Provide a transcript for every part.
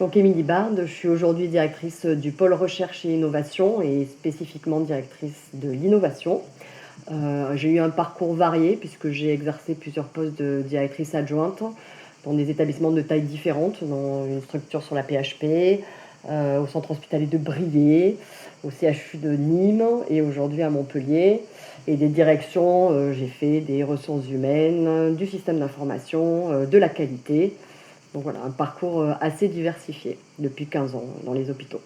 Donc Émilie Bard, je suis aujourd'hui directrice du pôle recherche et innovation et spécifiquement directrice de l'innovation. J'ai eu un parcours varié puisque j'ai exercé plusieurs postes de directrice adjointe dans des établissements de tailles différentes, dans une structure sur la PHP, au centre hospitalier de Briey, au CHU de Nîmes et aujourd'hui à Montpellier. Et des directions, j'ai fait des ressources humaines, du système d'information, de la qualité. Donc voilà, un parcours assez diversifié depuis 15 ans dans les hôpitaux.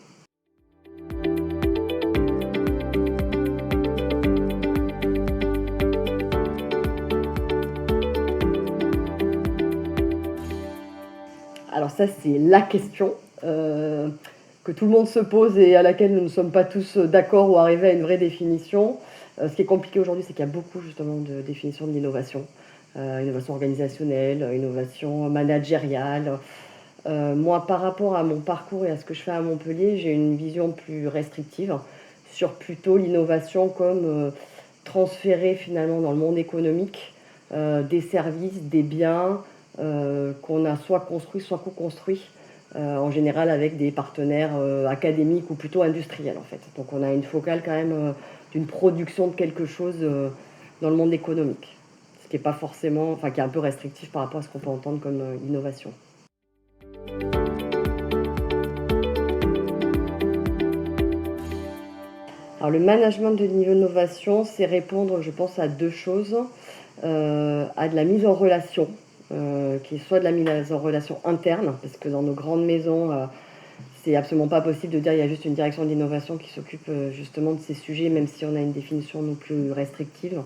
Alors ça, c'est la question que tout le monde se pose et à laquelle nous ne sommes pas tous d'accord ou arrivés à une vraie définition. Ce qui est compliqué aujourd'hui, c'est qu'il y a beaucoup justement de définitions de l'innovation. Innovation organisationnelle, innovation managériale. Moi, par rapport à mon parcours et à ce que je fais à Montpellier, j'ai une vision plus restrictive sur plutôt l'innovation comme transférer finalement dans le monde économique des services, des biens qu'on a soit construits, soit co-construits, en général avec des partenaires académiques ou plutôt industriels en fait. Donc on a une focale quand même d'une production de quelque chose dans le monde économique, ce qui est pas forcément, enfin qui est un peu restrictif par rapport à ce qu'on peut entendre comme innovation. Alors le management de niveau d'innovation, c'est répondre, je pense, à deux choses. À de la mise en relation, qui est soit de la mise en relation interne, parce que dans nos grandes maisons, c'est absolument pas possible de dire il y a juste une direction d'innovation qui s'occupe justement de ces sujets, même si on a une définition non plus restrictive.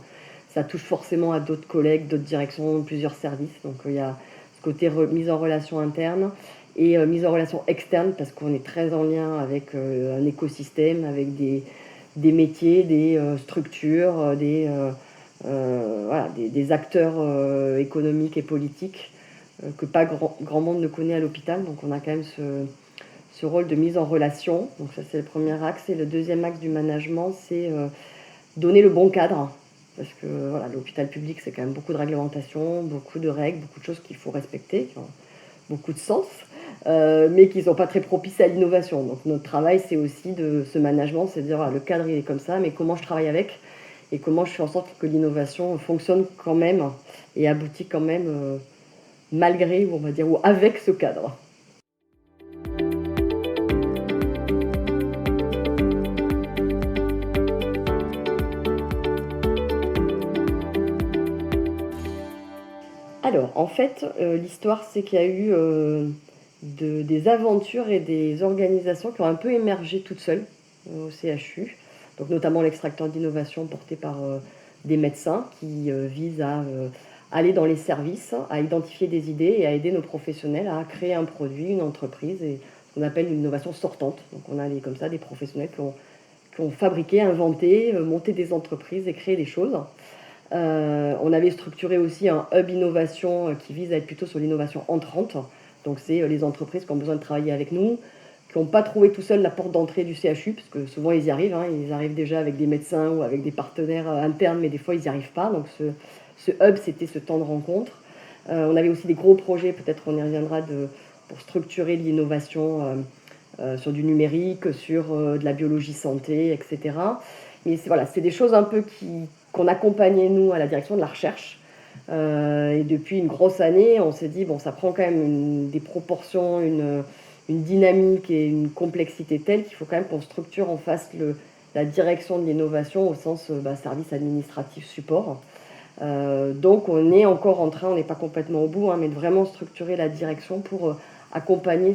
Ça touche forcément à d'autres collègues, d'autres directions, plusieurs services. Donc il y a ce côté mise en relation interne et mise en relation externe, parce qu'on est très en lien avec un écosystème, avec des métiers, des structures, voilà, des acteurs économiques et politiques que pas grand monde ne connaît à l'hôpital. Donc on a quand même ce rôle de mise en relation. Donc ça, c'est le premier axe. Et le deuxième axe du management, c'est donner le bon cadre. Parce que voilà, l'hôpital public, c'est quand même beaucoup de réglementations, beaucoup de règles, beaucoup de choses qu'il faut respecter, qui ont beaucoup de sens, mais qui ne sont pas très propices à l'innovation. Donc notre travail, c'est aussi de ce management, c'est de dire voilà, le cadre, il est comme ça, mais comment je travaille avec et comment je fais en sorte que l'innovation fonctionne quand même et aboutit quand même malgré, ou on va dire, ou avec ce cadre. Alors, en fait, l'histoire, c'est qu'il y a eu des aventures et des organisations qui ont un peu émergé toutes seules au CHU. Donc, notamment l'extracteur d'innovation porté par des médecins qui vise à aller dans les services, à identifier des idées et à aider nos professionnels à créer un produit, une entreprise, et ce qu'on appelle une innovation sortante. Donc, on a comme ça des professionnels qui ont fabriqué, inventé, monté des entreprises et créé des choses. On avait structuré aussi un hub innovation qui vise à être plutôt sur l'innovation entrante. Donc c'est les entreprises qui ont besoin de travailler avec nous, qui n'ont pas trouvé tout seuls la porte d'entrée du CHU, parce que souvent ils y arrivent, hein, ils arrivent déjà avec des médecins ou avec des partenaires internes, mais des fois ils n'y arrivent pas. Donc ce hub, c'était ce temps de rencontre. On avait aussi des gros projets, peut-être on y reviendra, pour structurer de l'innovation sur du numérique, sur de la biologie santé, etc. Mais voilà, c'est des choses un peu qu'on accompagnait nous à la direction de la recherche. Et depuis une grosse année, on s'est dit, bon, ça prend quand même des proportions, une dynamique et une complexité telle qu'il faut quand même qu'on structure en face la direction de l'innovation au sens service administratif support. Donc on est encore en train, on n'est pas complètement au bout, hein, mais de vraiment structurer la direction pour accompagner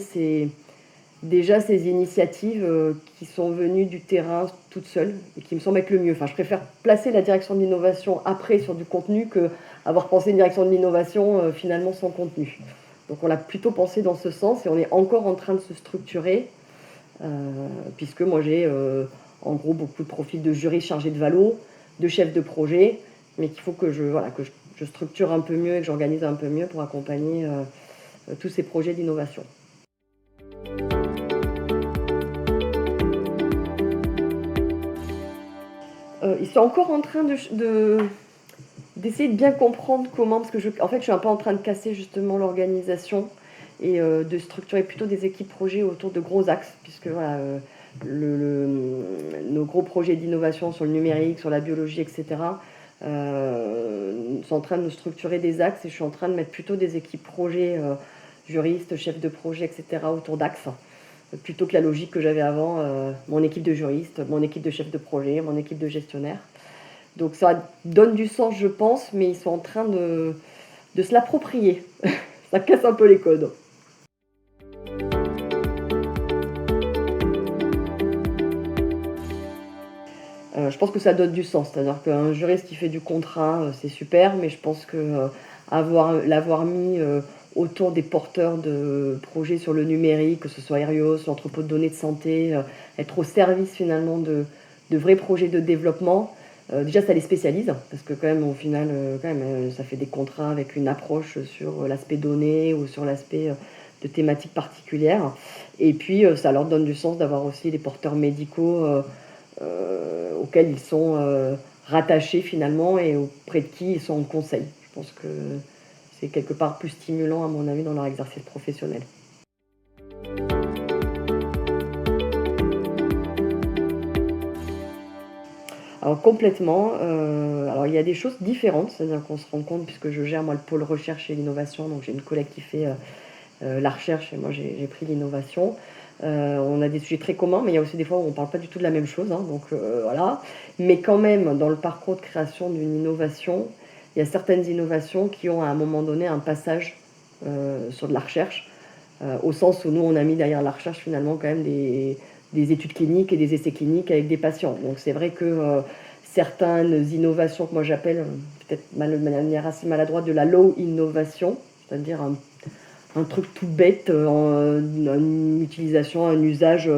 déjà ces initiatives qui sont venues du terrain toutes seules et qui me semblent être le mieux. Enfin, je préfère placer la direction de l'innovation après sur du contenu que avoir pensé une direction de l'innovation finalement sans contenu. Donc on l'a plutôt pensé dans ce sens et on est encore en train de se structurer puisque moi j'ai en gros beaucoup de profils de jury chargés de valo, de chefs de projet, mais qu'il faut que je structure un peu mieux et que j'organise un peu mieux pour accompagner tous ces projets d'innovation. Ils sont encore en train d'essayer de bien comprendre comment, parce que en fait, je suis un peu en train de casser justement l'organisation et de structurer plutôt des équipes projets autour de gros axes, puisque voilà, nos gros projets d'innovation sur le numérique, sur la biologie, etc., sont en train de nous structurer des axes et je suis en train de mettre plutôt des équipes projets, juristes, chefs de projet, etc., autour d'axes, plutôt que la logique que j'avais avant, mon équipe de juristes, mon équipe de chefs de projet, mon équipe de gestionnaires. Donc ça donne du sens, je pense, mais ils sont en train de se l'approprier. Ça casse un peu les codes. Je pense que ça donne du sens, c'est-à-dire qu'un juriste qui fait du contrat, c'est super, mais je pense que l'avoir mis autour des porteurs de projets sur le numérique, que ce soit Aerios, l'entrepôt de données de santé, être au service finalement de vrais projets de développement. Déjà, ça les spécialise, parce que quand même, au final, ça fait des contrats avec une approche sur l'aspect données ou sur l'aspect de thématiques particulières. Et puis, ça leur donne du sens d'avoir aussi les porteurs médicaux auxquels ils sont rattachés finalement et auprès de qui ils sont en conseil. Je pense que c'est quelque part plus stimulant à mon avis dans leur exercice professionnel. Alors complètement, alors il y a des choses différentes, c'est-à-dire qu'on se rend compte puisque je gère moi le pôle recherche et l'innovation, donc j'ai une collègue qui fait la recherche et moi j'ai pris l'innovation. On a des sujets très communs, mais il y a aussi des fois où on ne parle pas du tout de la même chose, hein, donc voilà. Mais quand même, dans le parcours de création d'une innovation, il y a certaines innovations qui ont à un moment donné un passage sur de la recherche, au sens où nous, on a mis derrière la recherche finalement quand même des études cliniques et des essais cliniques avec des patients. Donc c'est vrai que certaines innovations que moi j'appelle, peut-être de manière assez maladroite, de la low innovation, c'est-à-dire un truc tout bête, une utilisation, un usage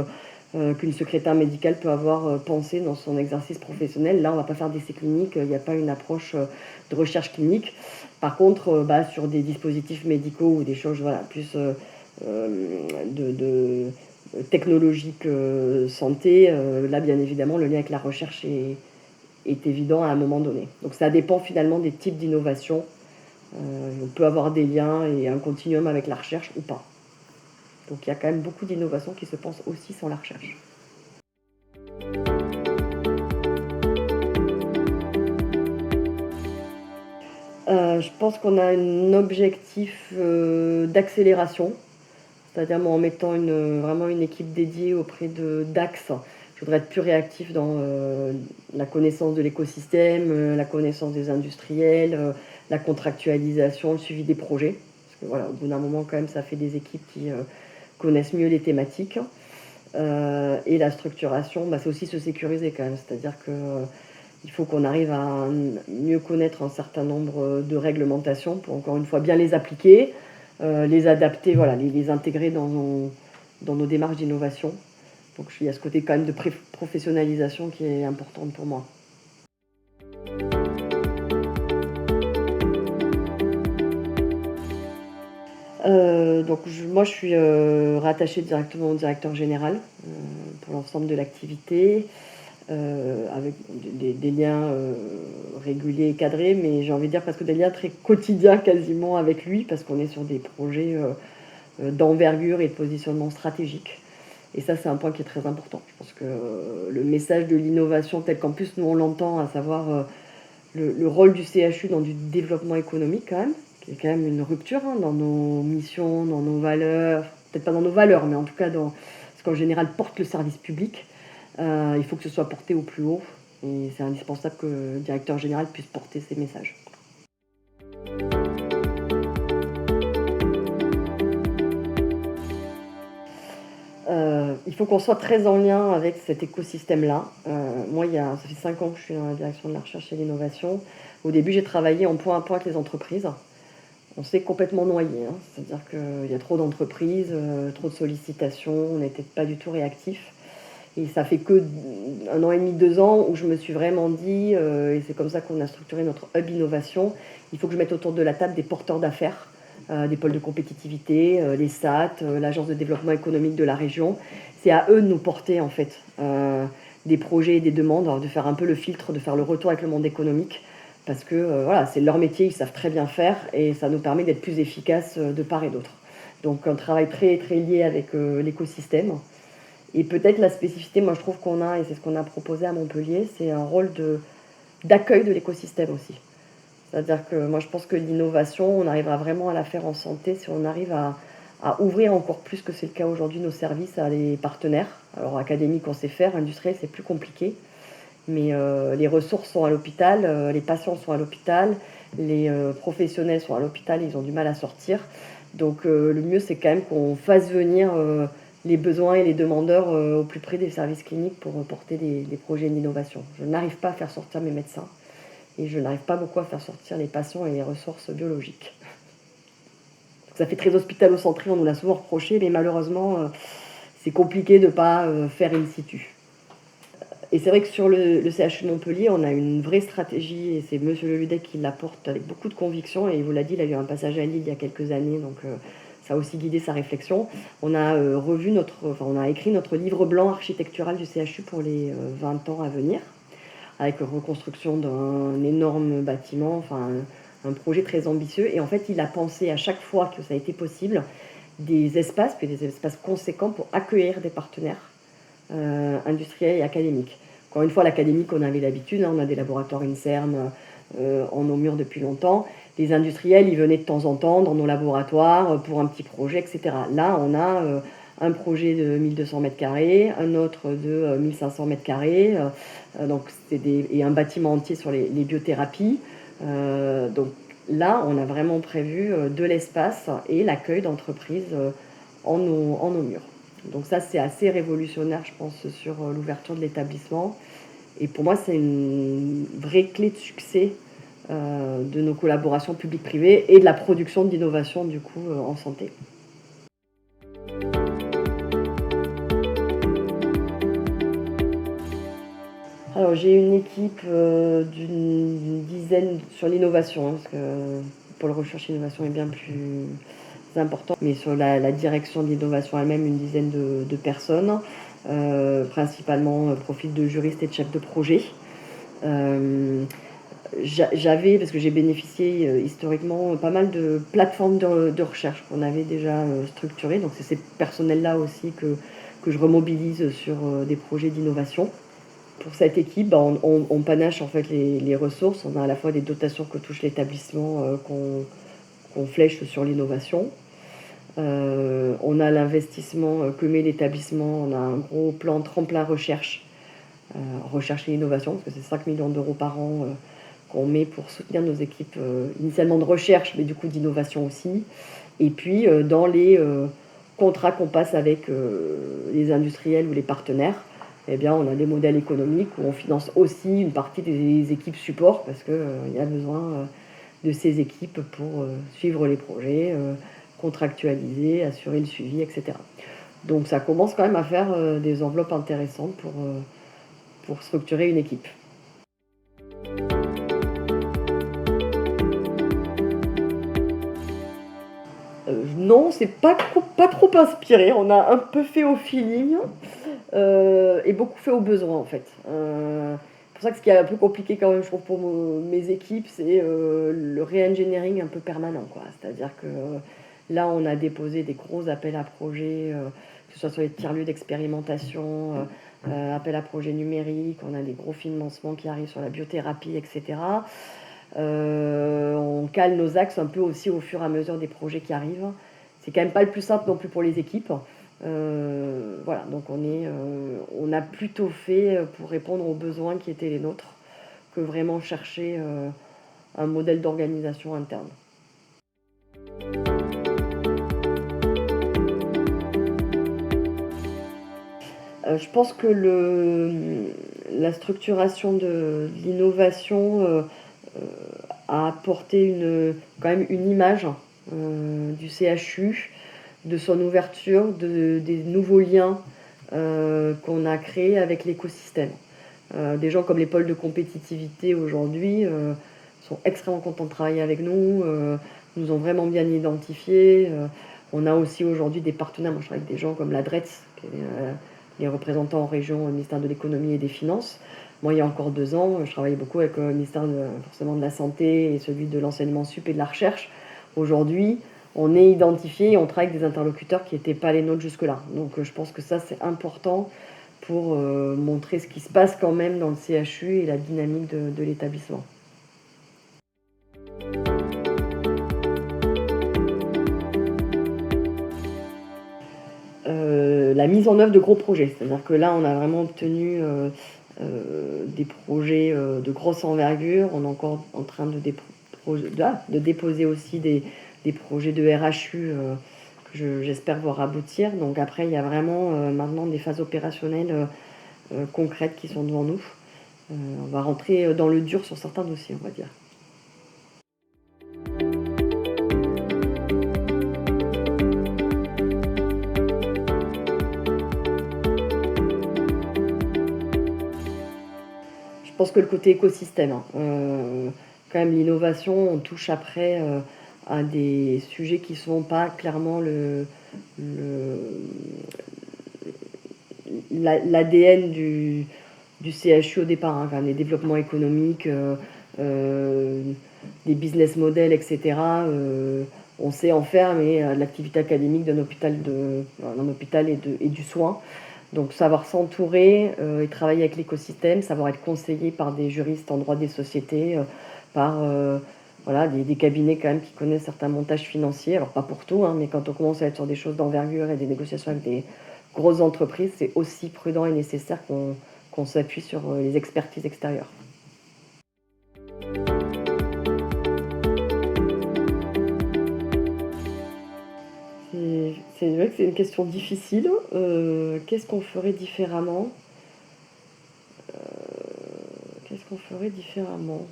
qu'une secrétaire médicale peut avoir pensé dans son exercice professionnel. Là, on ne va pas faire d'essais cliniques, il n'y a pas une approche de recherche clinique. Par contre, sur des dispositifs médicaux ou des choses voilà, plus de technologiques santé, là, bien évidemment, le lien avec la recherche est évident à un moment donné. Donc ça dépend finalement des types d'innovation. On peut avoir des liens et un continuum avec la recherche ou pas. Donc il y a quand même beaucoup d'innovations qui se pensent aussi sans la recherche. Je pense qu'on a un objectif d'accélération, c'est-à-dire moi, en mettant vraiment une équipe dédiée auprès d'Axe, je voudrais être plus réactif dans la connaissance de l'écosystème, la connaissance des industriels, la contractualisation, le suivi des projets. Parce que voilà, au bout d'un moment, quand même, ça fait des équipes qui connaissent mieux les thématiques. Et la structuration, c'est aussi se sécuriser quand même. C'est-à-dire que il faut qu'on arrive à mieux connaître un certain nombre de réglementations pour encore une fois bien les appliquer, les adapter, voilà, les intégrer dans nos démarches d'innovation. Donc il y a ce côté quand même de professionnalisation qui est important pour moi. Donc moi je suis rattachée directement au directeur général pour l'ensemble de l'activité, avec des liens réguliers et cadrés, mais j'ai envie de dire presque des liens très quotidiens quasiment avec lui, parce qu'on est sur des projets d'envergure et de positionnement stratégique. Et ça, c'est un point qui est très important. Je pense que le message de l'innovation, tel qu'en plus nous on l'entend, à savoir le rôle du CHU dans du développement économique quand même, qui est quand même une rupture dans nos missions, dans nos valeurs, peut-être pas dans nos valeurs, mais en tout cas dans ce qu'en général porte le service public. Il faut que ce soit porté au plus haut et c'est indispensable que le directeur général puisse porter ces messages. Il faut qu'on soit très en lien avec cet écosystème-là. Moi, ça fait 5 ans que je suis dans la direction de la recherche et l'innovation. Au début, j'ai travaillé en point à point avec les entreprises. On s'est complètement noyé, hein. C'est-à-dire qu'il y a trop d'entreprises, trop de sollicitations, on n'était pas du tout réactifs. Et ça fait que 1 an et demi, 2 ans où je me suis vraiment dit, et c'est comme ça qu'on a structuré notre hub innovation, il faut que je mette autour de la table des porteurs d'affaires, des pôles de compétitivité, les SAT, l'Agence de développement économique de la région. C'est à eux de nous porter en fait des projets et des demandes, de faire un peu le filtre, de faire le retour avec le monde économique, parce que voilà, c'est leur métier, ils savent très bien faire et ça nous permet d'être plus efficaces de part et d'autre. Donc un travail très, très lié avec l'écosystème. Et peut-être la spécificité, moi je trouve qu'on a, et c'est ce qu'on a proposé à Montpellier, c'est un rôle d'accueil de l'écosystème aussi. C'est-à-dire que moi je pense que l'innovation, on arrivera vraiment à la faire en santé si on arrive à ouvrir encore plus que c'est le cas aujourd'hui nos services à des partenaires. Alors académiques on sait faire, industriels c'est plus compliqué, mais les ressources sont à l'hôpital, les patients sont à l'hôpital, les professionnels sont à l'hôpital, ils ont du mal à sortir. Donc le mieux c'est quand même qu'on fasse venir les besoins et les demandeurs au plus près des services cliniques pour porter des projets d'innovation. Je n'arrive pas à faire sortir mes médecins et je n'arrive pas beaucoup à faire sortir les patients et les ressources biologiques. Ça fait très hospitalo-centré, on nous l'a souvent reproché, mais malheureusement, c'est compliqué de ne pas faire in situ. Et c'est vrai que sur le CHU de Montpellier, on a une vraie stratégie, et c'est Monsieur Leludec qui l'apporte avec beaucoup de conviction, et il vous l'a dit, il a eu un passage à Lille il y a quelques années, donc ça a aussi guidé sa réflexion. On a on a écrit notre livre blanc architectural du CHU pour les 20 ans à venir, avec reconstruction d'un énorme bâtiment, enfin un projet très ambitieux. Et en fait, il a pensé à chaque fois que ça a été possible des espaces, puis des espaces conséquents pour accueillir des partenaires industriels et académiques. Encore une fois, l'académique, on avait l'habitude, hein, on a des laboratoires INSERM en nos murs depuis longtemps. Les industriels, ils venaient de temps en temps dans nos laboratoires pour un petit projet, etc. Là, on a un projet de 1200 mètres carrés, un autre de 1500 mètres carrés, et un bâtiment entier sur les biothérapies. Donc là, on a vraiment prévu de l'espace et l'accueil d'entreprises en nos murs. Donc ça, c'est assez révolutionnaire, je pense, sur l'ouverture de l'établissement. Et pour moi, c'est une vraie clé de succès de nos collaborations publiques-privées et de la production d'innovation, du coup, en santé. Alors, j'ai une équipe d'une dizaine sur l'innovation, hein, parce que pour le recherche et l'innovation est bien plus important, mais sur la direction de l'innovation elle-même, une dizaine de personnes, principalement profil de juristes et de chefs de projet. J'avais, parce que j'ai bénéficié historiquement, pas mal de plateformes de recherche qu'on avait déjà structurées, donc c'est ces personnels-là aussi que je remobilise sur des projets d'innovation. Pour cette équipe, on panache en fait les ressources. On a à la fois des dotations que touche l'établissement qu'on flèche sur l'innovation. On a l'investissement que met l'établissement. On a un gros plan tremplin recherche et innovation, parce que c'est 5 millions d'euros par an qu'on met pour soutenir nos équipes, initialement de recherche, mais du coup d'innovation aussi. Et puis dans les contrats qu'on passe avec les industriels ou les partenaires, eh bien, on a des modèles économiques où on finance aussi une partie des équipes support, parce qu'il y a besoin de ces équipes pour suivre les projets, contractualiser, assurer le suivi, etc. Donc ça commence quand même à faire des enveloppes intéressantes pour structurer une équipe. Non, c'est pas trop inspiré. On a un peu fait au feeling et beaucoup fait au besoin en fait. C'est pour ça que ce qui est un peu compliqué quand même, je trouve, pour mes équipes, c'est le re-engineering un peu permanent, quoi. C'est-à-dire que là, on a déposé des gros appels à projets, que ce soit sur les tiers-lieux d'expérimentation, appels à projets numériques, on a des gros financements qui arrivent sur la biothérapie, etc. On cale nos axes un peu aussi au fur et à mesure des projets qui arrivent. C'est quand même pas le plus simple non plus pour les équipes. Voilà, donc on a plutôt fait pour répondre aux besoins qui étaient les nôtres que vraiment chercher un modèle d'organisation interne. Je pense que la structuration de l'innovation a apporté quand même une image du CHU, de son ouverture, des nouveaux liens qu'on a créés avec l'écosystème. Des gens comme les pôles de compétitivité aujourd'hui sont extrêmement contents de travailler avec nous, nous ont vraiment bien identifiés. On a aussi aujourd'hui des partenaires, moi je travaille avec des gens comme la DRETS, qui est les représentants en région au ministère de l'économie et des finances. Moi, il y a encore 2 ans, je travaillais beaucoup avec le ministère forcément de la Santé et celui de l'enseignement sup et de la recherche. Aujourd'hui, on est identifié et on travaille avec des interlocuteurs qui n'étaient pas les nôtres jusque-là. Donc je pense que ça, c'est important pour montrer ce qui se passe quand même dans le CHU et la dynamique de l'établissement. La mise en œuvre de gros projets, c'est-à-dire que là, on a vraiment obtenu des projets de grosse envergure. On est encore en train de déposer aussi des projets de RHU que j'espère voir aboutir. Donc après, il y a vraiment maintenant des phases opérationnelles concrètes qui sont devant nous. On va rentrer dans le dur sur certains dossiers, on va dire. Je pense que le côté écosystème, hein. Quand même l'innovation, on touche après à des sujets qui ne sont pas clairement l'ADN du CHU au départ, hein, quand même, les développements économiques, des business models, etc. On sait en faire, mais l'activité académique d'un hôpital, et du soin. Donc savoir s'entourer et travailler avec l'écosystème, savoir être conseillé par des juristes en droit des sociétés, par voilà, des cabinets quand même qui connaissent certains montages financiers. Alors pas pour tout, hein, mais quand on commence à être sur des choses d'envergure et des négociations avec des grosses entreprises, c'est aussi prudent et nécessaire qu'on s'appuie sur les expertises extérieures. C'est vrai que c'est une question difficile. Qu'est-ce qu'on ferait différemment? Qu'est-ce qu'on ferait différemment?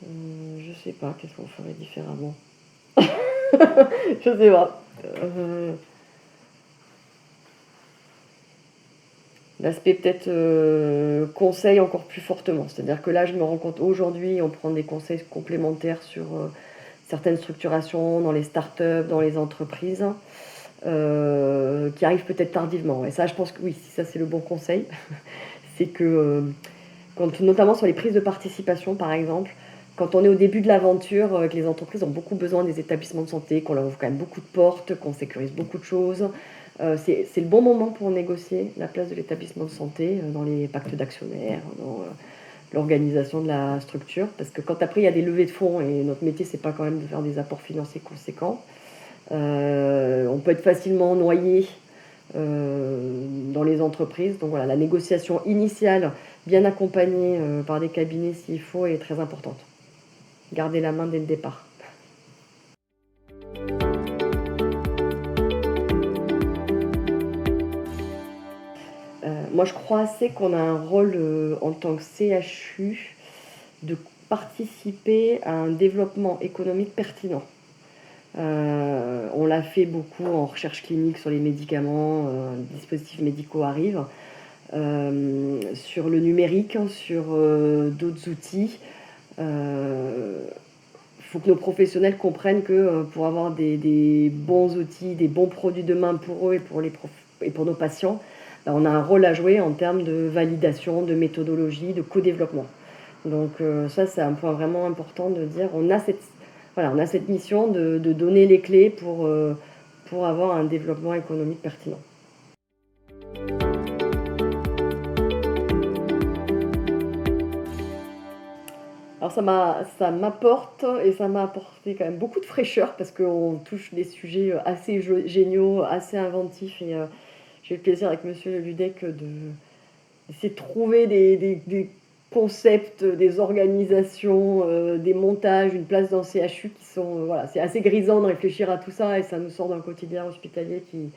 Je sais pas, qu'est-ce qu'on ferait différemment? Je sais pas. L'aspect peut-être conseil encore plus fortement. C'est-à-dire que là, je me rends compte aujourd'hui, on prend des conseils complémentaires sur certaines structurations dans les startups, dans les entreprises, qui arrivent peut-être tardivement. Et ça, je pense que oui, ça c'est le bon conseil. C'est que, notamment sur les prises de participation, par exemple, quand on est au début de l'aventure, que les entreprises ont beaucoup besoin des établissements de santé, qu'on leur ouvre quand même beaucoup de portes, qu'on sécurise beaucoup de choses, c'est le bon moment pour négocier la place de l'établissement de santé dans les pactes d'actionnaires, dans l'organisation de la structure. Parce que quand après il y a des levées de fonds, et notre métier c'est pas quand même de faire des apports financiers conséquents, on peut être facilement noyé dans les entreprises. Donc voilà, la négociation initiale, bien accompagnée par des cabinets s'il faut, est très importante. Garder la main dès le départ. Moi, je crois assez qu'on a un rôle en tant que CHU de participer à un développement économique pertinent. On l'a fait beaucoup en recherche clinique sur les médicaments, dispositifs médicaux arrivent, sur le numérique, sur d'autres outils. Faut que nos professionnels comprennent que pour avoir des bons outils, des bons produits demain pour eux et pour nos patients, on a un rôle à jouer en termes de validation, de méthodologie, de co-développement. Donc ça, c'est un point vraiment important de dire on a cette mission de donner les clés pour avoir un développement économique pertinent. Alors ça m'apporte et ça m'a apporté quand même beaucoup de fraîcheur parce qu'on touche des sujets assez géniaux, assez inventifs et j'ai eu le plaisir avec monsieur Ludec d'essayer de trouver des concepts, des organisations, des montages, une place dans le CHU qui sont... voilà, c'est assez grisant de réfléchir à tout ça et ça nous sort d'un quotidien hospitalier qui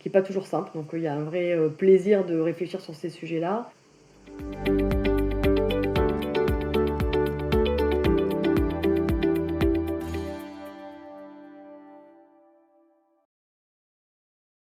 n'est pas toujours simple. Donc il y a un vrai plaisir de réfléchir sur ces sujets-là.